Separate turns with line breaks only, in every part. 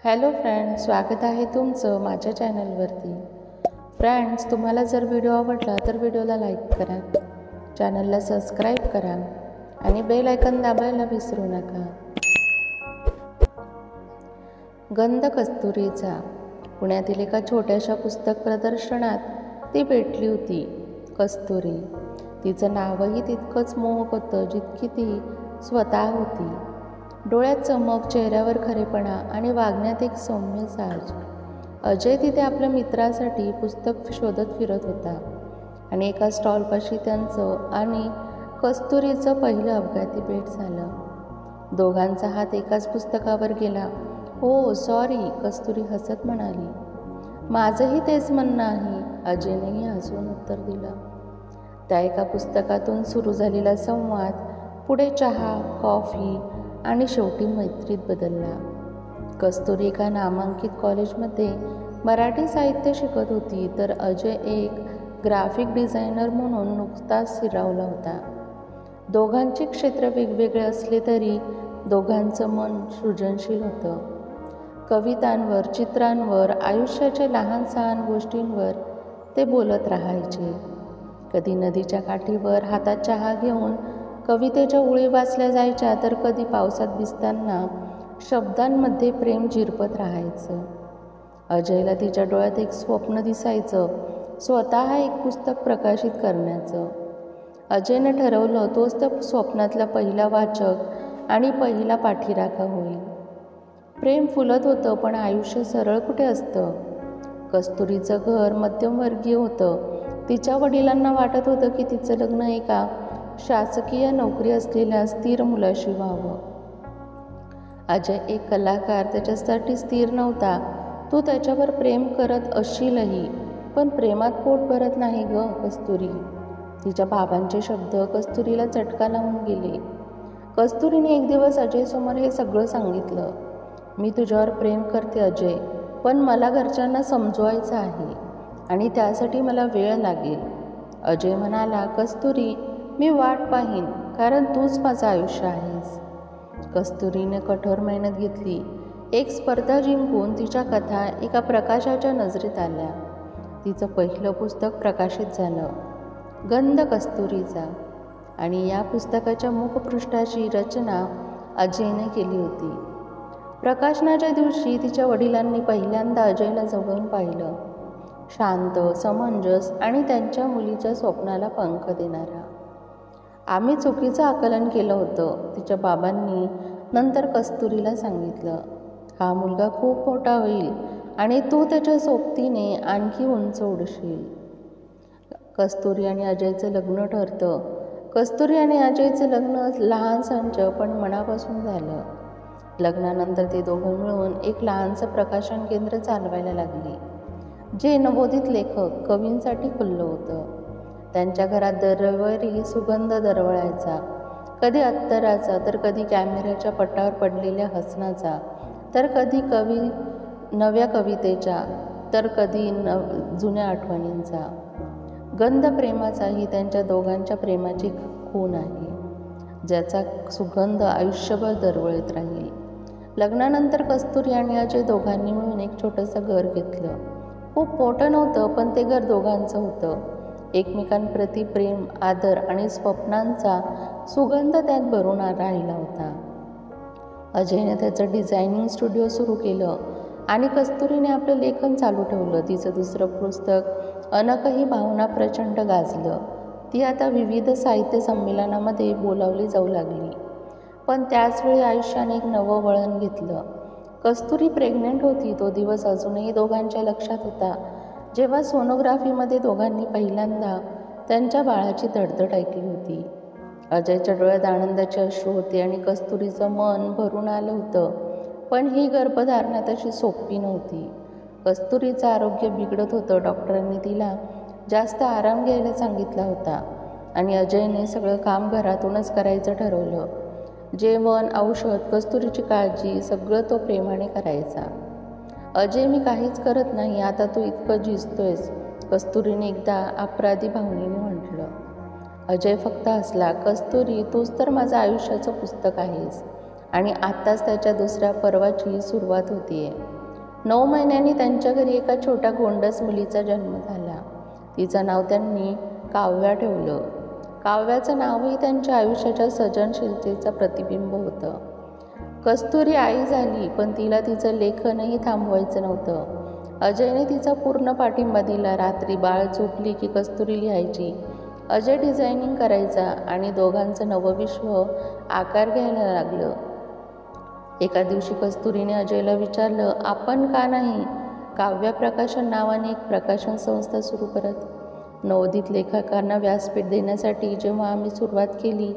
Hello friends, स्वागत आहे तुमचं माझ्या चॅनलवरती. फ्रेंड्स, तुम्हाला जर व्हिडिओ आवडला तर व्हिडिओला लाईक करा, चॅनलला सबस्क्राईब करा आणि बेल आयकॉन दाबायला विसरू नका. गंध कस्तुरीचा. पुण्यातील एका छोट्याशा पुस्तक प्रदर्शनात ती भेटली होती. कस्तुरी. तिचं नावही तितकंच मोहक होतं जितकी ती स्वतः होती. डोळ्यात चमक, चेहऱ्यावर खरेपणा आणि वागण्यात एक सौम्य साज. अजय तिथे आपल्या मित्रासाठी पुस्तक शोधत फिरत होता आणि एका स्टॉलपाशी त्यांचं आणि कस्तुरीचं पहिलं अपघाती भेट झालं. दोघांचा हात एकाच पुस्तकावर गेला. "हो सॉरी," कस्तुरी हसत म्हणाली. "माझंही तेच म्हणणं आहे," अजयनेही हसून उत्तर दिलं. त्या एका पुस्तकातून सुरू झालेला संवाद पुढे चहा, कॉफी आणि शेवटी मैत्रीत बदलला. कस्तुरी एका नामांकित कॉलेजमध्ये मराठी साहित्य शिकत होती, तर अजय एक ग्राफिक डिझायनर म्हणून नुकताच स्थिरावला होता. दोघांचे क्षेत्र वेगवेगळे असले तरी दोघांचं मन सृजनशील होतं. कवितांवर, चित्रांवर, आयुष्याच्या लहान सहान गोष्टींवर ते बोलत राहायचे. कधी नदीच्या काठीवर हातात चहा घेऊन कवितेच्या ओळी वाचल्या जायच्या, तर कधी पावसात भिजताना शब्दांमध्ये प्रेम झिरपत राहायचं. अजयला तिच्या डोळ्यात एक स्वप्न दिसायचं, स्वतः एक पुस्तक प्रकाशित करण्याचं. अजयने ठरवलं तोच त्या स्वप्नातला पहिला वाचक आणि पहिला पाठीराखा होईल. प्रेम फुलत होतं, पण आयुष्य सरळ कुठे असतं. कस्तुरीचं घर मध्यमवर्गीय होतं. तिच्या वडिलांना वाटत होतं की तिचं लग्न एका शासकीय नोकरी असलेल्या स्थिर मुलाशी व्हावं. अजय एक कलाकार, त्याच्यासाठी स्थिर नव्हता. तू त्याच्यावर प्रेम करत असशीलही, पण प्रेमात पोट भरत नाही ग कस्तुरी. तिच्या बाबांचे शब्द कस्तुरीला चटका लावून गेले. कस्तुरीने एक दिवस अजयसमोर हे सगळं सांगितलं. "मी तुझ्यावर प्रेम करते अजय, पण मला घरच्यांना समजवायचं आहे आणि त्यासाठी मला वेळ लागेल." अजय म्हणाला, "कस्तुरी, मी वाट पाहीन, कारण तूच माझं आयुष्य आहेस." कस्तुरीने कठोर मेहनत घेतली. एक स्पर्धा जिंकून तिच्या कथा एका प्रकाशाच्या नजरेत आल्या. तिचं पहिलं पुस्तक प्रकाशित झालं, गंध कस्तुरीचा. आणि या पुस्तकाच्या मुखपृष्ठाची रचना अजयने केली होती. प्रकाशनाच्या दिवशी तिच्या वडिलांनी पहिल्यांदा अजयला जवळून पाहिलं. शांत, समंजस आणि त्यांच्या मुलीच्या स्वप्नाला पंख देणारा. "आम्ही चुकीचं आकलन केलं होतं," तिच्या बाबांनी नंतर कस्तुरीला सांगितलं. "हा मुलगा खूप मोठा होईल आणि तू त्याच्या सोबतीने आणखी उंच उडशील." कस्तुरी आणि अजयचं लग्न ठरतं. कस्तुरी आणि अजयचं लग्न लहान संच पण मनापासून झालं. लग्नानंतर ते दोघं मिळून एक लहानसं प्रकाशन केंद्र चालवायला लागली, जे नवोदित लेखक, कवींसाठी खुल्लं होतं. त्यांच्या घरात दर रविवारी सुगंध दरवळायचा, कधी अत्तराचा, तर कधी कॅमेऱ्याच्या पटावर पडलेल्या हसनाचा, तर कधी नव्या कवितेच्या, तर कधी जुन्या आठवणींचा. गंध प्रेमाचाही त्यांच्या दोघांच्या प्रेमाची खूण आहे, ज्याचा सुगंध आयुष्यभर दरवळत राहील. लग्नानंतर कस्तुरी आणि अजय दोघांनी मिळून एक छोटंसं घर घेतलं. खूप मोठं नव्हतं, पण ते घर दोघांचं होतं. एकमेकांप्रती प्रेम, आदर आणि स्वप्नांचा सुगंध त्यात भरून राहिला होता. अजयने त्याचं डिझायनिंग स्टुडिओ सुरू केलं आणि कस्तुरीने आपलं लेखन चालू ठेवलं. तिचं दुसरं पुस्तक अनक ही भावना प्रचंड गाजलं. ती आता विविध साहित्य संमेलनामध्ये बोलावली जाऊ लागली. पण त्याचवेळी आयुष्याने एक नवं वळण घेतलं. कस्तुरी प्रेग्नंट होती. तो दिवस अजूनही दोघांच्या लक्षात होता, जेव्हा सोनोग्राफीमध्ये दोघांनी पहिल्यांदा त्यांच्या बाळाची धडधड ऐकली होती. अजयच्या डोळ्यात आनंदाचे अश्रू होते आणि कस्तुरीचं मन भरून आलं होतं. पण ही गर्भधारणा तशी सोपी नव्हती. कस्तुरीचं आरोग्य बिघडत होतं. डॉक्टरांनी तिला जास्त आराम घ्यायला सांगितला होता आणि अजयने सगळं काम घरातूनच करायचं ठरवलं. जेवण, औषध, कस्तुरीची काळजी सगळं तो प्रेमाने करायचा. "अजय, मी काहीच करत नाही, आता तू इतकं झिजतोयस," कस्तुरीने एकदा अपराधी भावनेने म्हटलं. अजय फक्त हसला. "कस्तुरी, तूच तर माझं आयुष्याचं पुस्तक आहेस आणि आत्ताच त्याच्या दुसऱ्या पर्वाची सुरुवात होतीये. 9 महिन्यांनी त्यांच्या घरी एका छोट्या गोंडस मुलीचा जन्म झाला. तिचं नाव त्यांनी काव्या ठेवलं. काव्याचं नावही त्यांच्या आयुष्याच्या सर्जनशीलतेचं प्रतिबिंब होतं. कस्तुरी आई झाली, पण तिला तिचं लेखनही थांबवायचं नव्हतं. अजयने तिचा पूर्ण पाठिंबा दिला. रात्री बाळ झोपली की कस्तुरी लिहायची, अजय डिझायनिंग करायचा आणि दोघांचं नवं विश्व आकार घ्यायला लागलं. एका दिवशी कस्तुरीने अजयला विचारलं, आपण का नाही काव्य प्रकाशन नावाने एक प्रकाशन संस्था सुरू करत? नवोदित लेखकांना व्यासपीठ देण्यासाठी जेव्हा आम्ही सुरुवात केली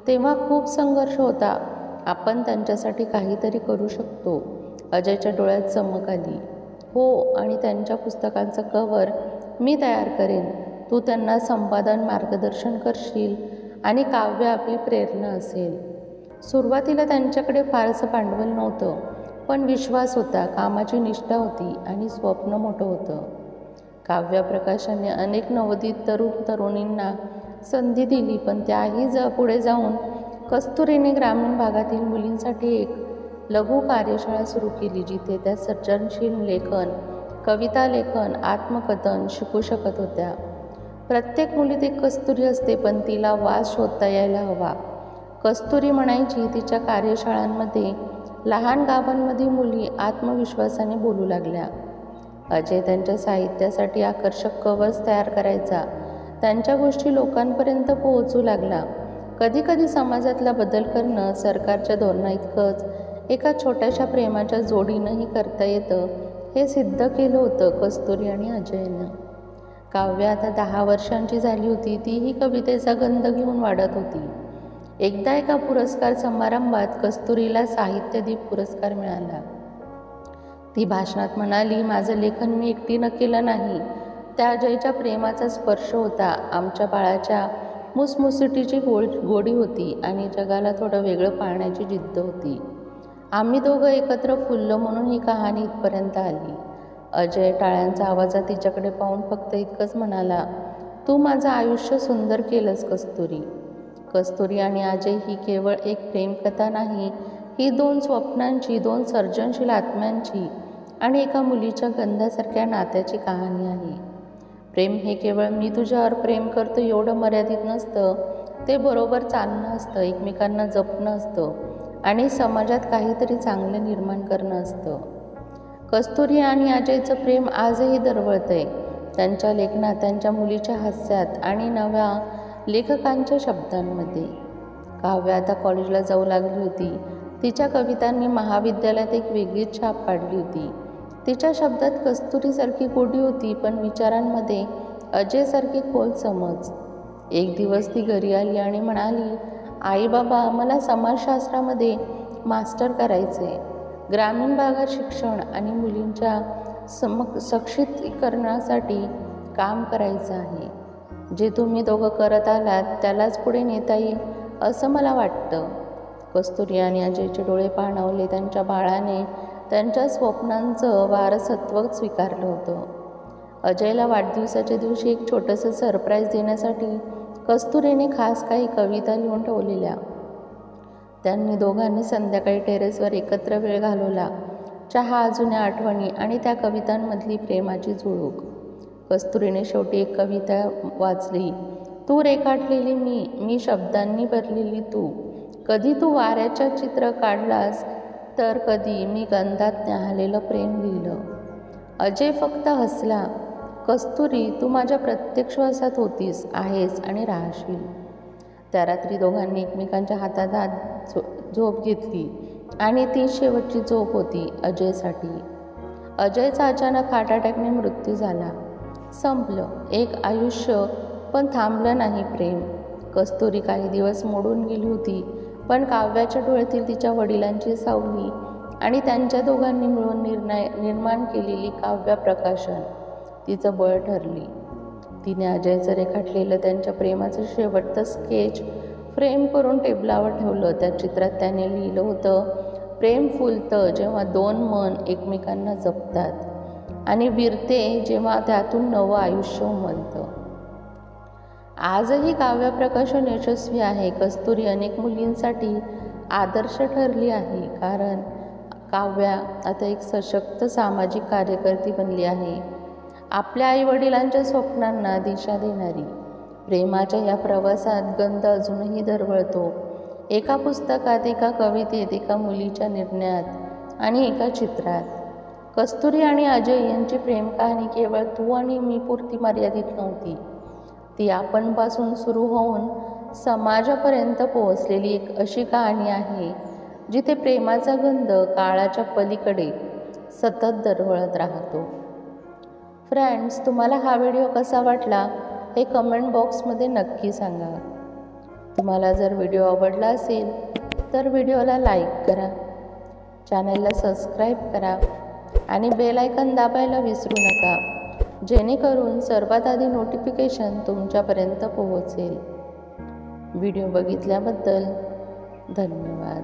तेव्हा खूप संघर्ष होता. आपण त्यांच्यासाठी काहीतरी करू शकतो. अजयच्या डोळ्यात चमक आली. हो, आणि त्यांच्या पुस्तकांचं कव्हर मी तयार करेन. तू त्यांना संपादन मार्गदर्शन करशील आणि काव्य आपली प्रेरणा असेल. सुरुवातीला त्यांच्याकडे फारसं भांडवल नव्हतं, पण विश्वास होता, कामाची निष्ठा होती आणि स्वप्न मोठं होतं. काव्य प्रकाशनाने अनेक नवोदित तरुणींना संधी दिली, पण त्याही पुढे जाऊन कस्तुरीने ग्रामीण भागातील मुलींसाठी एक लघु कार्यशाळा सुरू केली, जिथे त्या सर्जनशील लेखन, कविता लेखन, आत्मकथन शिकू शकत होत्या. प्रत्येक मुलीत एक कस्तुरी असते, पण तिला वास शोधता यायला हवा. कस्तुरी म्हणायची, तिच्या कार्यशाळांमध्ये लहान गावांमधील मुली आत्मविश्वासाने बोलू लागल्या. अजय त्यांच्या साहित्यासाठी आकर्षक कव्हर्स तयार करायचा. त्यांच्या गोष्टी लोकांपर्यंत पोहोचू लागला. कधीकधी समाजातला बदल करणं सरकारच्या धोरणाइतकंच एका छोट्याशा प्रेमाच्या जोडीनंही करता येतं, हे सिद्ध केलं होतं कस्तुरी आणि अजयनं. काव्य आता 10 वर्षांची झाली होती. तीही कवितेचा गंध घेऊन वाढत होती. एकदा एका पुरस्कार समारंभात कस्तुरीला साहित्यदीप पुरस्कार मिळाला. ती भाषणात म्हणाली, माझं लेखन मी एकटीनं केलं नाही. त्या अजयच्या प्रेमाचा स्पर्श होता. आमच्या बाळाच्या मुसमुसीटीची गोडी होती आणि जगाला थोडं वेगळं पाहण्याची जिद्द होती. आम्ही दोघं एकत्र फुललो म्हणून ही कहाणी इथपर्यंत आली. अजय टाळ्यांच्या आवाजात तिच्याकडे पाहून फक्त इतकंच म्हणाला, तू माझं आयुष्य सुंदर केलंस कस्तुरी. कस्तुरी आणि अजय ही केवळ एक प्रेमकथा नाही, ही 2 स्वप्नांची, 2 सर्जनशील आत्म्यांची आणि एका मुलीच्या गंधासारख्या नात्याची कहाणी आहे. प्रेम हे केवळ मी तुझ्यावर प्रेम करतो एवढं मर्यादित नसतं. ते बरोबर चालणं असतं, एकमेकांना जपणं असतं आणि समाजात काहीतरी चांगलं निर्माण करणं असतं. कस्तुरी आणि अजयचं प्रेम आजही दरवळतंय. त्यांच्या लेखनात, त्यांच्या मुलीच्या हास्यात आणि नव्या लेखकांच्या शब्दांमध्ये. काव्य आता कॉलेजला जाऊ लागली होती. तिच्या कवितांनी महाविद्यालयात एक वेगळीच छाप पाडली होती. तिच्या शब्दात कस्तुरीसारखी गोडी होती, पण विचारांमध्ये अजयसारखी खोल समज. एक दिवस ती घरी आली आणि म्हणाली, आई बाबा, मला समाजशास्त्रामध्ये मास्टर करायचे. ग्रामीण भागात शिक्षण आणि मुलींच्या सक्षमीकरणासाठी काम करायचं आहे. जे तुम्ही दोघं करत आलात त्यालाच पुढे नेता येईल असं मला वाटतं. कस्तुरी आणि अजयचे डोळे पाणावले. त्यांच्या बाळाने त्यांच्या स्वप्नांचं वारसत्व स्वीकारलं होतं. अजयला वाढदिवसाच्या दिवशी एक छोटंसं सरप्राईज देण्यासाठी कस्तुरीने खास काही कविता लिहून ठेवलेल्या. त्यांनी दोघांनी संध्याकाळी टेरेसवर एकत्र वेळ घालवला. चहा, जुन्या आठवणी आणि त्या कवितांमधली प्रेमाची झुळूक. कस्तुरीने शेवटी एक कविता वाचली, तू रेखाटलेली मी शब्दांनी भरलेली तू. कधी तू वाऱ्याच्या चित्र काढलास तर कधी मी गंधात न्याहाळलेलं प्रेम लिहिलं. अजय फक्त हसला. कस्तुरी, तू माझ्या प्रत्येक श्वासात होतीस, आहेस आणि राहशील. त्या रात्री दोघांनी एकमेकांच्या हातात हात झोप घेतली आणि ती शेवटची झोप होती अजयसाठी. अजयचा अचानक हार्ट अटॅकने मृत्यू झाला. संपलं एक आयुष्य, पण थांबलं नाही प्रेम. कस्तुरी काही दिवस मोडून गेली होती, पण काव्याच्या डोळ्यातील तिच्या वडिलांची सावली आणि त्यांच्या दोघांनी मिळून निर्माण केलेली काव्य प्रकाशन तिचं बळ ठरली. तिने अजयचं रेखाटलेलं त्यांच्या प्रेमाचं शेवटचं स्केच फ्रेम करून टेबलावर ठेवलं. त्या चित्रात त्याने लिहिलं होतं, प्रेम फुलतं जेव्हा 2 मन एकमेकांना जपतात आणि विरते जेव्हा त्यातून नवं आयुष्य उमलतं. आजही काव्य प्रकाशन यशस्वी आहे. कस्तुरी अनेक मुलींसाठी आदर्श ठरली आहे, कारण काव्या आता एक सशक्त सामाजिक कार्यकर्ती बनली आहे, आपल्या आईवडिलांच्या स्वप्नांना दिशा देणारी. प्रेमाच्या या प्रवासात गंध अजूनही दरवळतो. एका पुस्तकात, एका कवितेत, एका मुलीच्या निर्णयात आणि एका चित्रात. कस्तुरी आणि अजय यांची प्रेम कहाणी केवळ तू आणि मी पुरती मर्यादित नव्हती. ती आपणपासून सुरू होऊन समाजापर्यंत पोहोचलेली एक अशी कहाणी आहे जिथे प्रेमाचा गंध काळाच्या पलीकडे सतत दरवळत राहतो. फ्रेंड्स, तुम्हाला हा व्हिडिओ कसा वाटला हे कमेंट बॉक्समध्ये नक्की सांगा. तुम्हाला जर व्हिडिओ आवडला असेल तर व्हिडिओला लाईक करा, चॅनलला सबस्क्राईब करा आणि बेल आयकॉन दाबायला विसरू नका, जेणेकरून सर्वात आधी नोटिफिकेशन तुमच्यापर्यंत पोहोचेल. व्हिडिओ बघितल्याबद्दल धन्यवाद.